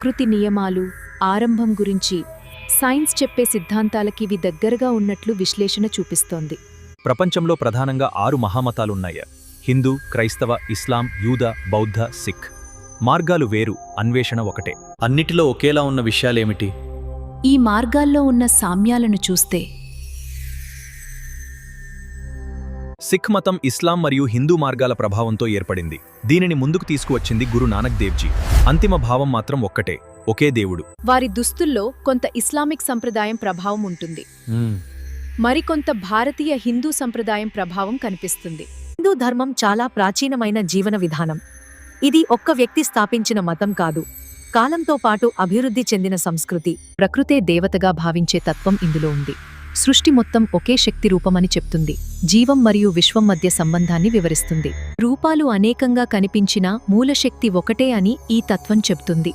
ప్రకృతి నియమాలు ఆరంభం గురించి సైన్స్ చెప్పే సిద్ధాంతాలకి ఇవి దగ్గరగా ఉన్నట్లు విశ్లేషణ చూపిస్తోంది. ప్రపంచంలో ప్రధానంగా 6 మహామతాలున్నాయి. హిందూ, క్రైస్తవ, ఇస్లాం, యూద, బౌద్ధ, సిక్. మార్గాలు వేరు, అన్వేషణ ఒకటే. అన్నిటిలో ఒకేలా ఉన్న విషయాలేమిటి? ఈ మార్గాల్లో ఉన్న సామ్యాలను చూస్తే సిక్ మతం ఇస్లాం మరియు హిందూ మార్గాల ప్రభావంతో ఏర్పడింది. దీనిని ముందుకు తీసుకువచ్చింది గురు నానక్ దేవ్జీ. అంతిమ భావం మాత్రం ఒక్కటే, ఒకే దేవుడు. వారి దుస్తుల్లో కొంత ఇస్లామిక్ సంప్రదాయం ప్రభావం ఉంటుంది, మరికొంత భారతీయ హిందూ సంప్రదాయం ప్రభావం కనిపిస్తుంది. హిందూ ధర్మం చాలా ప్రాచీనమైన జీవన విధానం. ఇది ఒక్క వ్యక్తి స్థాపించిన మతం కాదు, కాలంతో పాటు అభివృద్ధి చెందిన సంస్కృతి. ప్రకృతే దేవతగా భావించే తత్వం ఇందులో ఉంది. సృష్టి మొత్తం ఒకే శక్తి రూపమని చెప్తుంది. జీవం మరియు విశ్వం మధ్య సంబంధాన్ని వివరిస్తుంది. రూపాలు అనేకంగా కనిపించినా మూలశక్తి ఒకటే అని ఈ తత్వం చెప్తుంది.